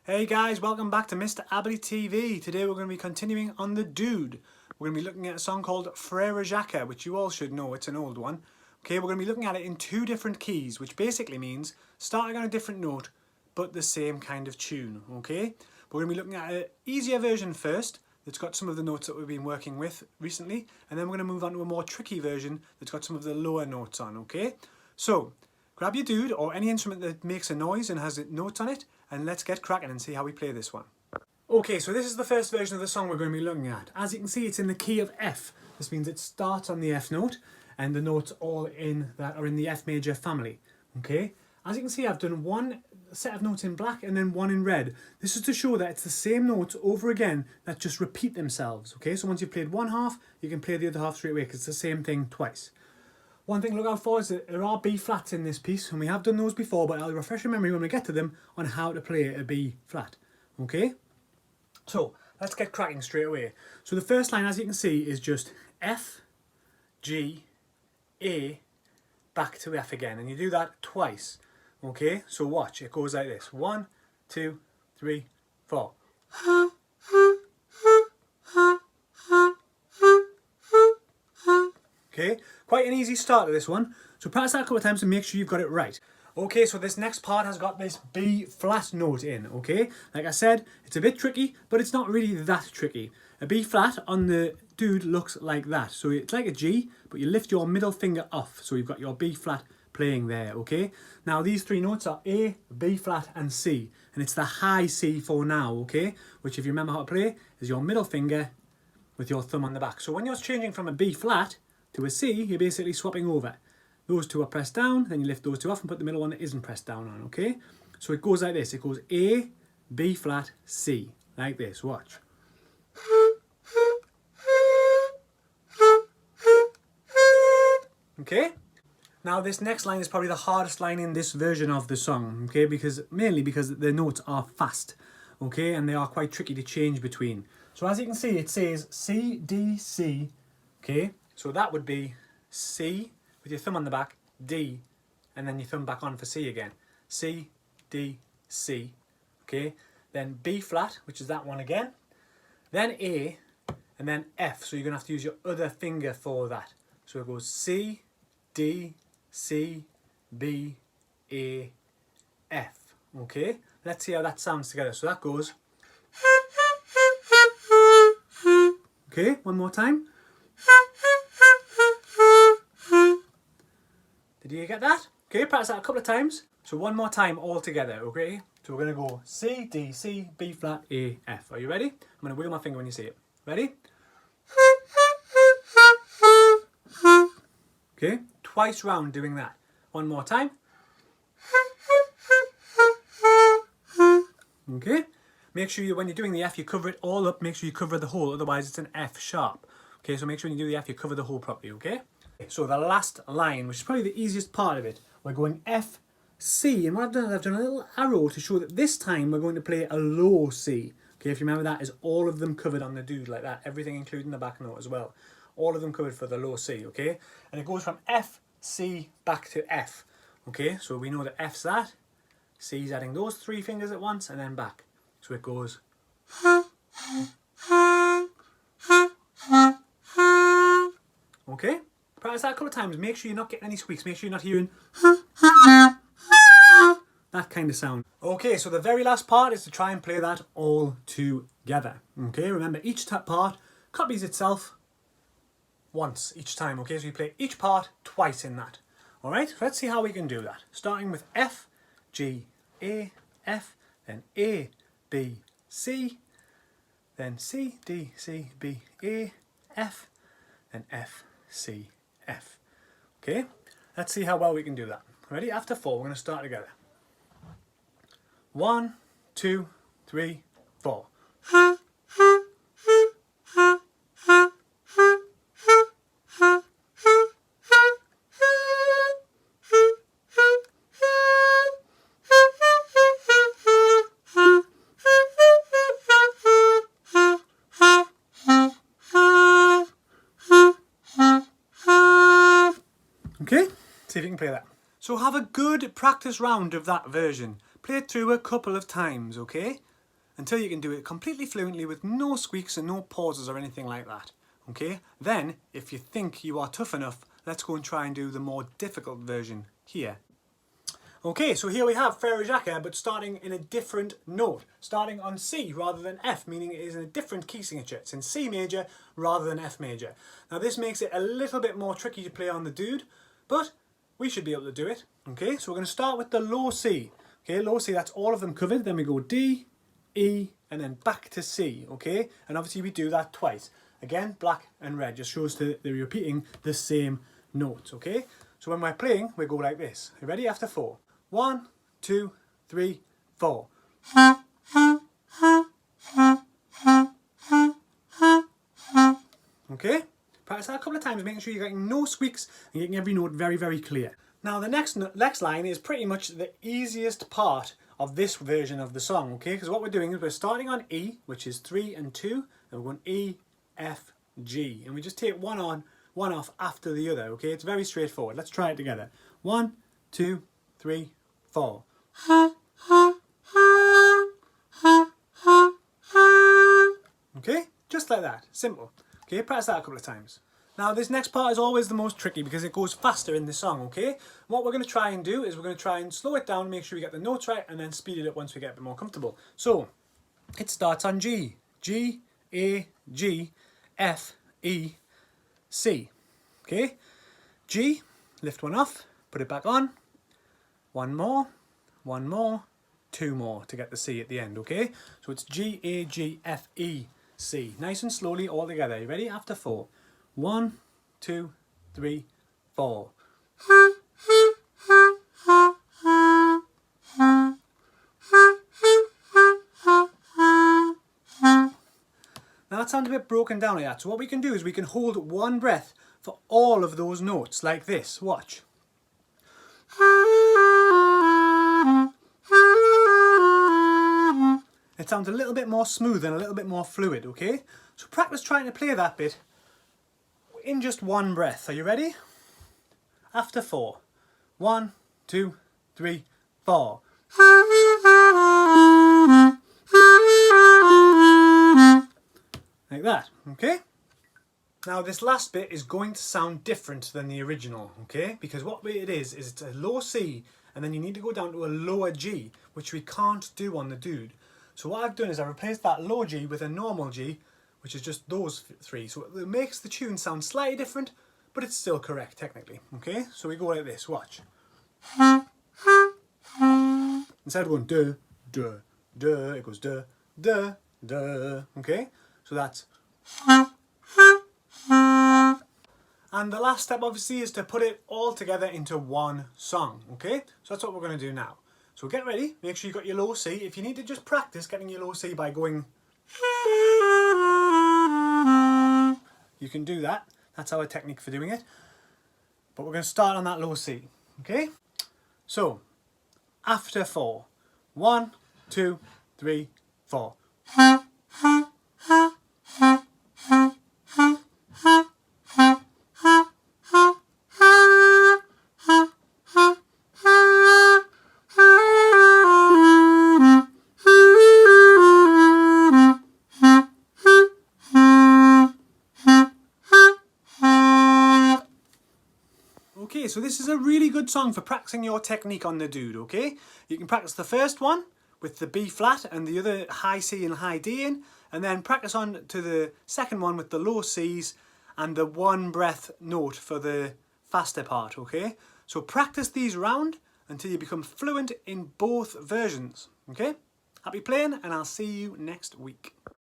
Hey guys, welcome back to Mr. Abadi TV. Today we're going to be continuing on the Dude. We're going to be looking at a song called Frere, Jacques, which you all should know, it's an old one. Okay, we're going to be looking at it in two different keys, which basically means starting on a different note, but the same kind of tune, okay? We're going to be looking at an easier version first, that's got some of the notes that we've been working with recently, and then we're going to move on to a more tricky version that's got some of the lower notes on, okay? So, grab your Dude or any instrument that makes a noise and has notes on it, and let's get cracking and see how we play this one. Okay, so this is the first version of the song we're going to be looking at. As you can see, it's in the key of F. This means it starts on the F note, and the notes all in that are in the F major family. Okay, as you can see, I've done one set of notes in black and then one in red. This is to show that it's the same notes over again that just repeat themselves. Okay, so once you've played one half, you can play the other half straight away because it's the same thing twice. One thing to look out for is that there are B flats in this piece, and we have done those before, but I'll refresh your memory when we get to them on how to play a B flat. Okay? So, let's get cracking straight away. So the first line, as you can see, is just F, G, A, back to F again, and you do that twice. Okay? So watch, it goes like this. 1, 2, 3, 4. Okay, quite an easy start to this one. So practice that a couple of times to make sure you've got it right. Okay, so this next part has got this B flat note in, okay? Like I said, it's a bit tricky, but it's not really that tricky. A B flat on the Dude looks like that. So it's like a G, but you lift your middle finger off. So you've got your B flat playing there, okay? Now these three notes are A, B flat and C. And it's the high C for now, okay? Which if you remember how to play, is your middle finger with your thumb on the back. So when you're changing from a B flat to a C, you're basically swapping over. Those two are pressed down, then you lift those two off and put the middle one that isn't pressed down on, okay? So it goes like this. It goes A, B flat, C. Like this, watch. Okay? Now this next line is probably the hardest line in this version of the song, okay? Mainly because the notes are fast, okay? And they are quite tricky to change between. So as you can see, it says C, D, C, okay? So that would be C with your thumb on the back, D, and then your thumb back on for C again. C, D, C, okay? Then B flat, which is that one again. Then A, and then F. So you're going to have to use your other finger for that. So it goes C, D, C, B, A, F. Okay? Let's see how that sounds together. So that goes. Okay, one more time. Did you get that? Okay, practice that a couple of times. So one more time all together, okay? So we're going to go C, D, C, B flat, A, F. Are you ready? I'm going to wiggle my finger when you say it. Ready? Okay, twice round doing that. One more time. Okay, make sure when you're doing the F, you cover it all up. Make sure you cover the hole, otherwise it's an F sharp. Okay, so make sure when you do the F, you cover the hole properly, okay? So the last line, which is probably the easiest part of it, we're going F, C, and what I've done is I've done a little arrow to show that this time we're going to play a low C. Okay, if you remember, that is all of them covered on the Dude like that, everything including the back note as well. All of them covered for the low C, okay? And it goes from F, C, back to F, okay? So we know that F's that, C's adding those three fingers at once, and then back. So it goes. Okay? Practice that a couple of times. Make sure you're not getting any squeaks. Make sure you're not hearing that kind of sound. Okay, so the very last part is to try and play that all together. Okay, remember each part copies itself once each time. Okay, so you play each part twice in that. Alright, so let's see how we can do that. Starting with F, G, A, F, then A, B, C, then C, D, C, B, A, F, then F, C, F. Okay, let's see how well we can do that. Ready? After 4, we're going to start together. 1, 2, 3, 4. Okay, see if you can play that. So have a good practice round of that version. Play it through a couple of times, okay? until you can do it completely fluently with no squeaks and no pauses or anything like that. Okay, then if you think you are tough enough, let's go and try and do the more difficult version here. Okay, so here we have Frere Jacques, but starting in a different note, starting on C rather than F, meaning it is in a different key signature. It's in C major rather than F major. Now this makes it a little bit more tricky to play on the dude, but we should be able to do it. Okay, so we're going to start with the low C. Okay, low C, that's all of them covered. Then we go D, E, and then back to C. Okay, and obviously we do that twice. Again, black and red just shows that they're repeating the same notes. Okay, so when we're playing, we go like this. You ready? After 4. 1, 2, 3, 4. Okay, practice that a couple of times, making sure you're getting no squeaks and getting every note very, very clear. Now the next line is pretty much the easiest part of this version of the song, okay? Because what we're doing is we're starting on E, which is 3 and 2, and we're going E, F, G, and we just take one off after the other, okay? It's very straightforward. Let's try it together. 1, 2, 3, 4. Okay, just like that, simple. Okay, practice that a couple of times. Now this next part is always the most tricky because it goes faster in the song, okay? What we're going to try and do is we're going to try and slow it down, make sure we get the notes right, and then speed it up once we get a bit more comfortable. So, it starts on G. G, A, G, F, E, C. Okay? G, lift one off, put it back on. One more, 2 more to get the C at the end, okay? So it's G, A, G, F, E, C. Nice and slowly all together. You ready? After 4. 1, 2, 3, 4. Now that sounds a bit broken down like that. So what we can do is we can hold one breath for all of those notes like this. Watch. It sounds a little bit more smooth and a little bit more fluid, okay? So practice trying to play that bit in just one breath. Are you ready? After 4. 1, 2, 3, 4. Like that, okay? Now this last bit is going to sound different than the original, okay? Because what it is it's a low C and then you need to go down to a lower G, which we can't do on the dude. So what I've done is I've replaced that low G with a normal G, which is just those 3. So it makes the tune sound slightly different, but it's still correct technically, okay? So we go like this, watch. Instead of going duh, duh, duh, it goes duh, duh, duh, okay? So that's... And the last step obviously is to put it all together into one song, okay? So that's what we're going to do now. So get ready, make sure you got your low C. If you need to just practice getting your low C by going... You can do that. That's our technique for doing it. But we're going to start on that low C, okay? So, after 4. 1, 2, 3, 4. Okay, so this is a really good song for practicing your technique on the dude, okay? You can practice the first one with the B flat and the other high C and high D in, and then practice on to the second one with the low Cs and the one breath note for the faster part, okay? So practice these round until you become fluent in both versions, okay? Happy playing, and I'll see you next week.